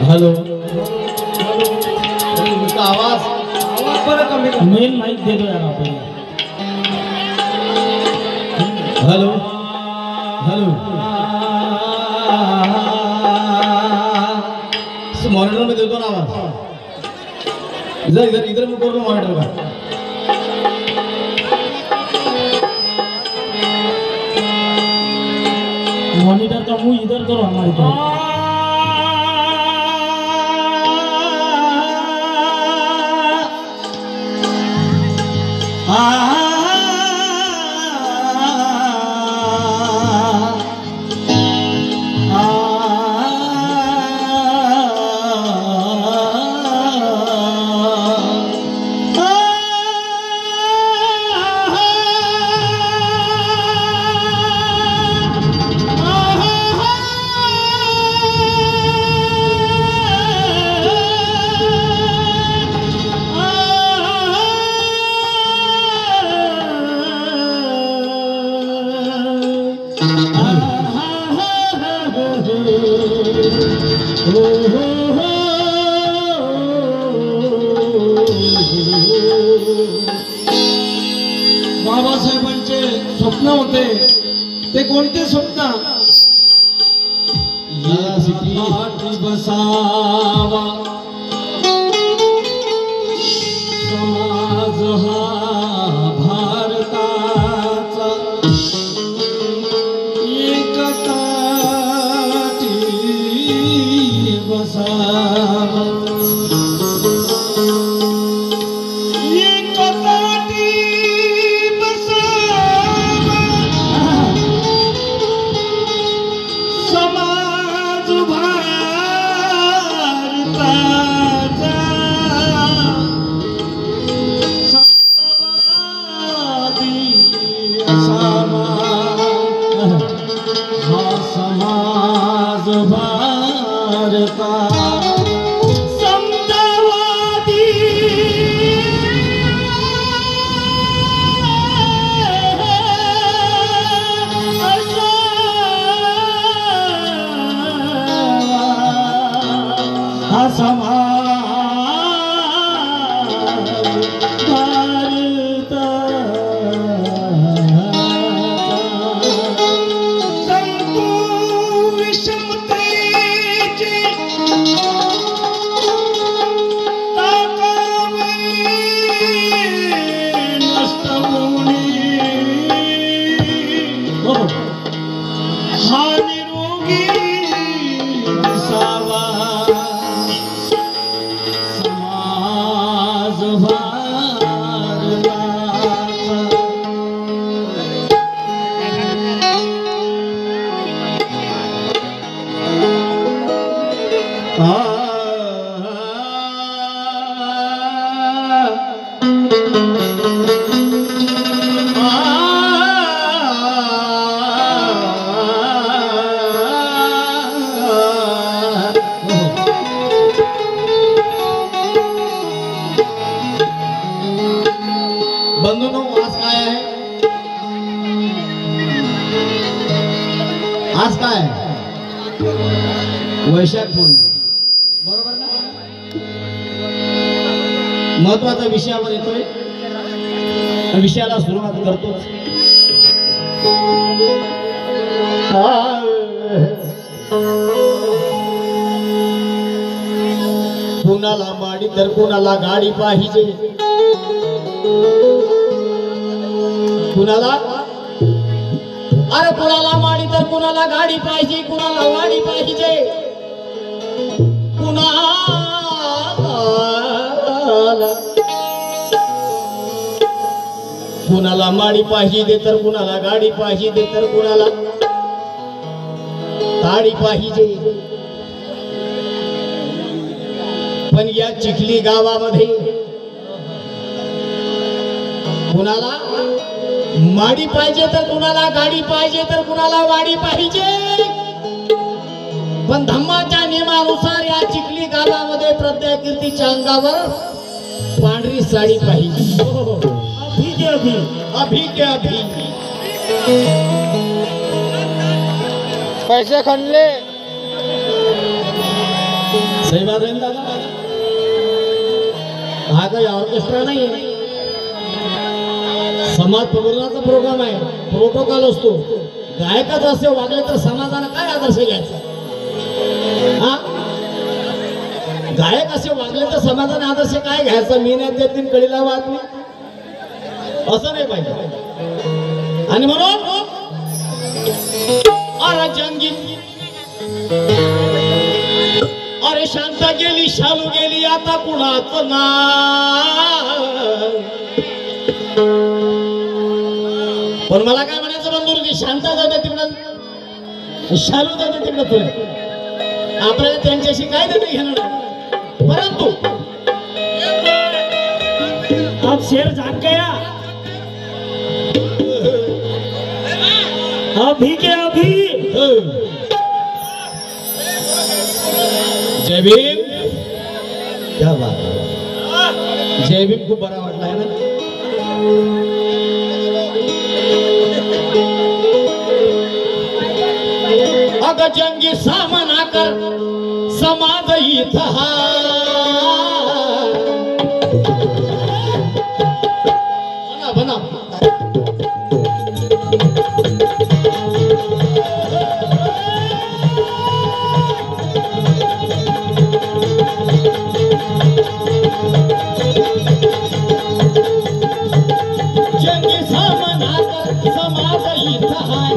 Hello इनका आवाज बड़ा कमी का मेन माइक दे दो यार आप हेलो हेलो मॉनिटर में दे दो ना आवाज इधर इधर इधर में कर दो मॉनिटर का मॉनिटर का मुंह इधर करो हमारी तरफ बाबासाहेबांचे स्वप्न होते ते कोणते स्वप्न यासाठी बसावा समाज हा भारताचा एकताटी बसावा समाज भारता समतावादी हा समाज भारता बंधूंनो आज काय आहे आज काय वैशाख पौर्णिमा बरोबर ना महत्वाच्या विषयावर येतोय विषयाला सुरुवात करतो कुणाला माडी तर कुणाला गाडी पाहिजे कुणाला अरे कुणाला माडी तर कुणाला गाडी पाहिजे कुणाला वाडी पाहिजे कुणाला माडी पाहिजे तर कुणाला गाडी पाहिजे तर कुणाला गाडी पाहिजे पण या चिखली गावामध्ये कुणाला माडी पाहिजे तर कुणाला गाडी पाहिजे तर कुणाला वाडी पाहिजे पण धम्माच्या नियमानुसार या चिखली गावामध्ये प्रज्ञा कीर्तीच्या अंगावर पांढरी साडी पाहिजे अभी के अभी अभी के अभी पैसे खणले सही बात आहे ना दादा? हा काही ऑर्केस्ट्रा नाही आहे, समाज प्रबोधनाचा प्रोग्राम आहे, प्रोटोकॉल असतो. गायकच असे वागले तर समाजाला काय आदर्श घ्यायचा? हा, गायक असे वागले तर समाजाने आदर्श काय घ्यायचा? मी नाही देतील कळीला बातमी, असं नाही पाहिजे. आणि म्हणून अरे जंगी, अरे शांत गेली, शालू गेली, आता कुणाचं नाव? पण मला काय म्हणायचं बंधुरी, शांत जाऊ दे तिकडं, शालू जाऊ दे तिकडं, तुला आपल्याला त्यांच्याशी काय देणं घेणं नाही. परंतु अब शेर जाग गया, अभी के अभी. जय भीम. क्या बात है, जय भीम खूप बरा वाटला है ना. अग जंगी सामना कर, समाज इथं हा. बना बना जंगी सामना कर, समाज इथं हाय.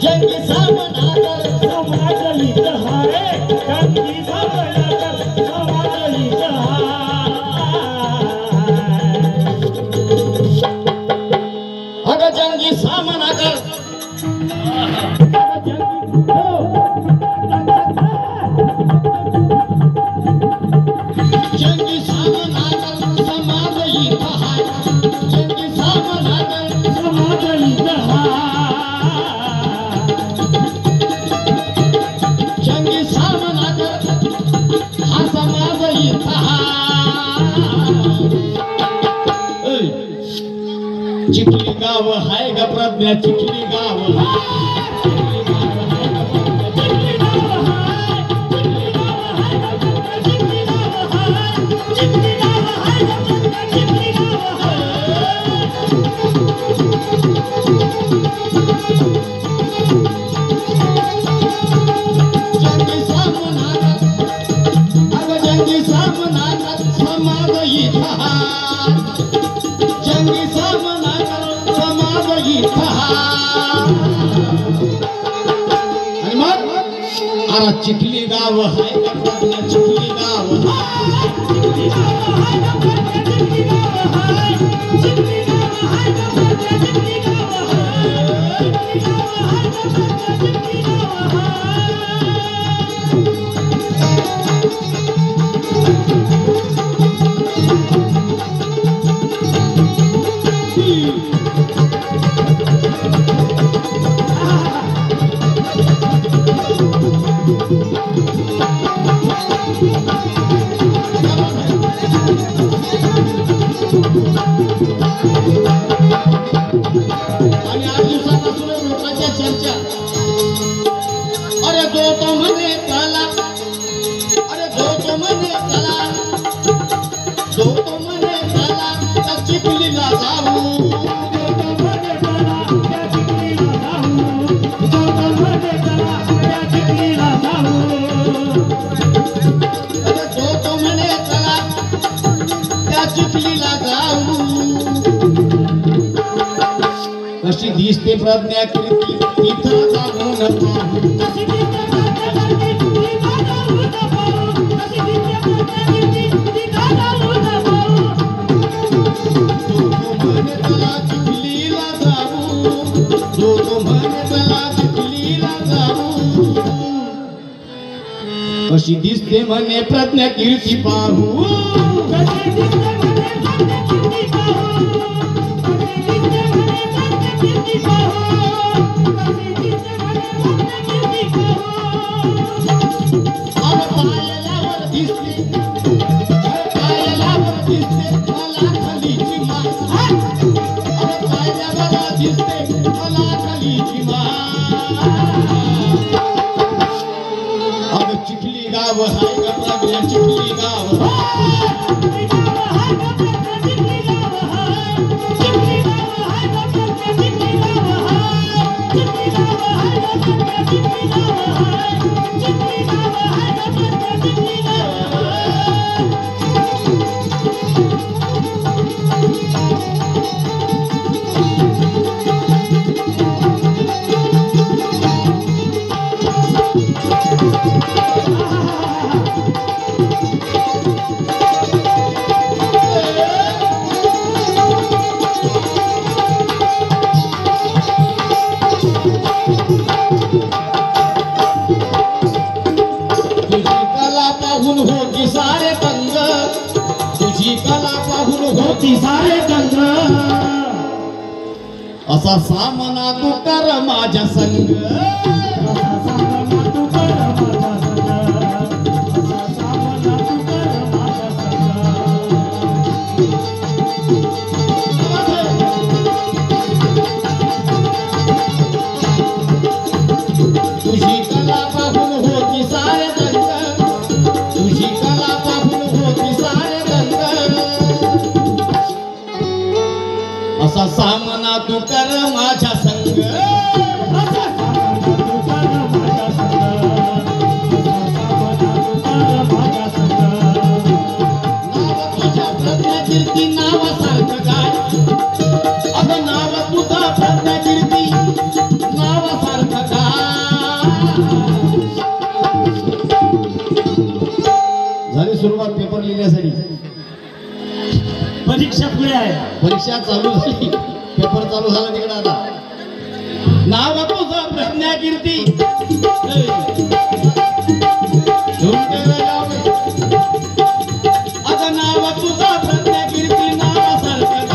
जंगी सामना कर, समाज इथं हाय, जंगी सामना कर, समाज इथं हाय. अगं जंगी सामना कर, जंगी सामना कर, समाज इथं हाय. जंगी सामना कर, समाज इथं हाय. जंगी सामना कर, हा समाज इथं हाय. चिखली गाव हाय ग प्रज्ञा, चिखली गाव जंगी सामना कर, अगं जंगी सामना कर, समाज इथं हाय. जंगी सामना कर, समाज इथं हाय. आणि मग अरे चिखली गाव हाय ग प्रज्ञा, चिखली गाव आणि 8 दिवसापासून लोकांच्या चर्चा. अरे जो तो म्हणे चला, अरे जो तो म्हणे चला, जो तो म्हणे चला, त्या चिखलीला जाऊ. अरे जो तो म्हणे चला, त्या चिखलीला जाऊ. कशी दिसते प्रज्ञा कीर्ती इथं जाऊन पाहू. जो तो म्हणे चला चिखलीला जाऊ, जो तो म्हणे चला चिखलीला जाऊ. कशी दिसते म्हणे प्रज्ञा कीर्ती पाहू. पायालावर दिसते, पायालावर दिसते मला खालीची माय. अरे पायालावर दिसते मला खालीची माय. अगं चिखली गाव गाव हाय ग प्रज्ञा चिखली गाव सारे दंग असा सामना तू कर माझ्या संग तुझी कला पाहून होती सारे दंग तुझी कला पाहून होती सारे दंग असा सामना तू कर माझ्या संग नाव तुझ्या प्रज्ञाकीर्ती नावासारखं काय अगं नाव तुझा प्रज्ञाकीर्ती नावासारखं काय झाली सुरुवात पेपर लिहिण्यासाठी परीक्षा पुढे आहे परीक्षा चालू झाली पेपर चालू झाला तिकडे आता नाव तुझं प्रज्ञाकीर्ती अगं नाव तुझं प्रज्ञाकीर्ती नावासारखं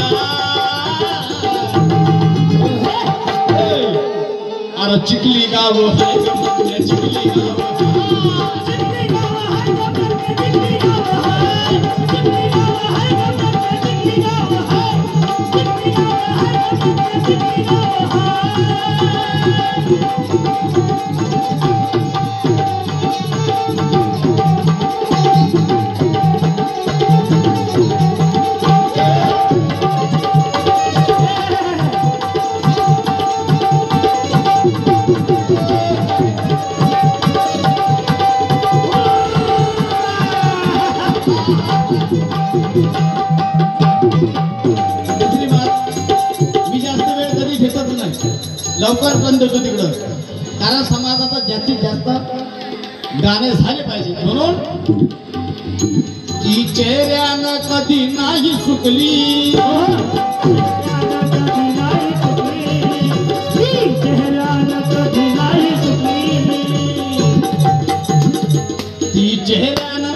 अरे चिखली गाव हाय ग प्रज्ञा चिखली गाव लवकर पण देतो तिकडं कारण समाजाचा जास्तीत जास्त गाणे झाले पाहिजे म्हणून ती चेहऱ्यानं कधी नाही सुकली ती चेहऱ्यानं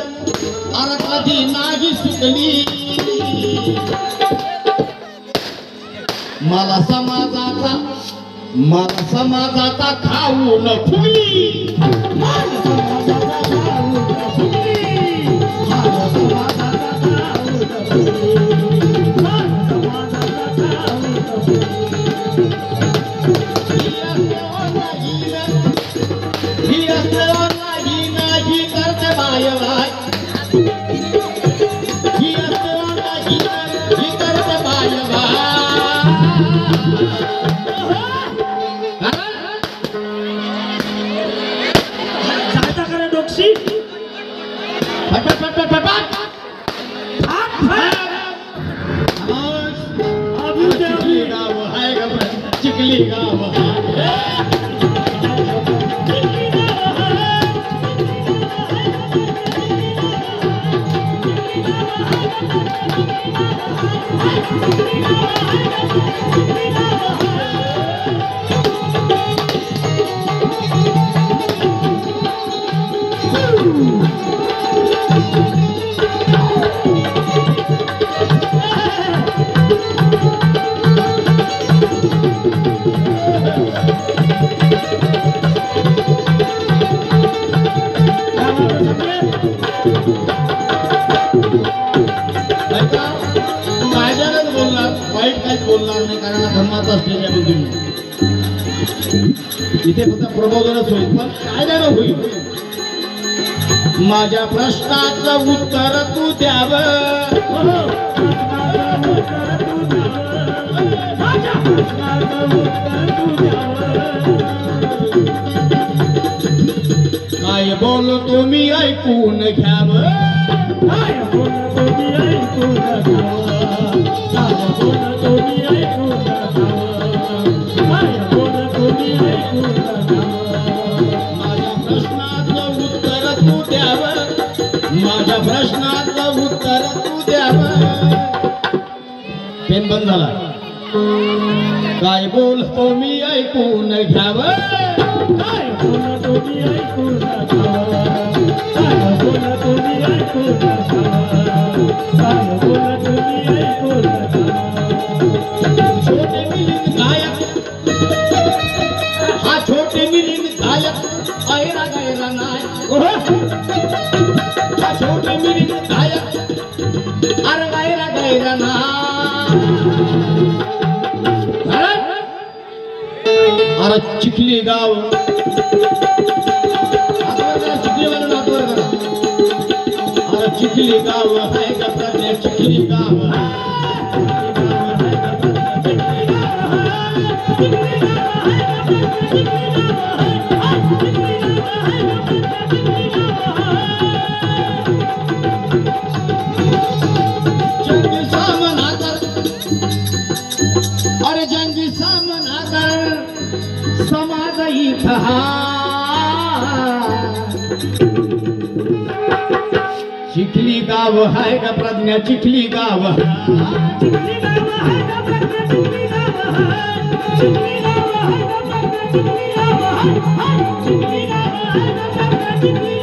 अरे कधी नाही सुकली मला समाजाचा खाऊन फुगली ही करते बाय बाय ही करते बाय बाय चिखली गाव बोलणार नाही कारण धर्माचा स्टेज आहे इथे फक्त प्रबोधनच होईल पण कायद्यानं होईल माझ्या प्रश्नाचं उत्तर तू द्यावं. काय बोलतो मी ऐकून घ्यावं. माझ्या प्रश्नाचं उत्तर तू द्यावं. माझ्या प्रश्नाचं उत्तर तू द्यावं. पेन बंद झाला. काय बोलतो मी ऐकून घ्यावं. काय बोलतो मी ऐकून घ्यावं. काय बोलतो मी ऐकून घ्यावं. काय बोलतो मी ऐकून घ्यावं. छोटे मिलिंद गायक, हा छोटे मिलिंद गायक ऐरा गैरा नाय. हा छोटे मिलिंद गायक अरे गैरा गैरा नाय. अरे चिखली गाव, चिखलीवाला नातवर करा. अरे चिखली गाव आहे का प्रज्ञा. चिखली गाव जंगी सामना कर. अरे जंगी सामना कर. समाज इथं हा. चिखली गाव आहे का प्रज्ञा. चिखली गाव चिखली गाव आहे का प्रज्ञा. चिखली गाव आहे. चिखली गाव आहे का प्रज्ञा. चिखली गाव आहे. चिखली गाव आहे का प्रज्ञा. चिखली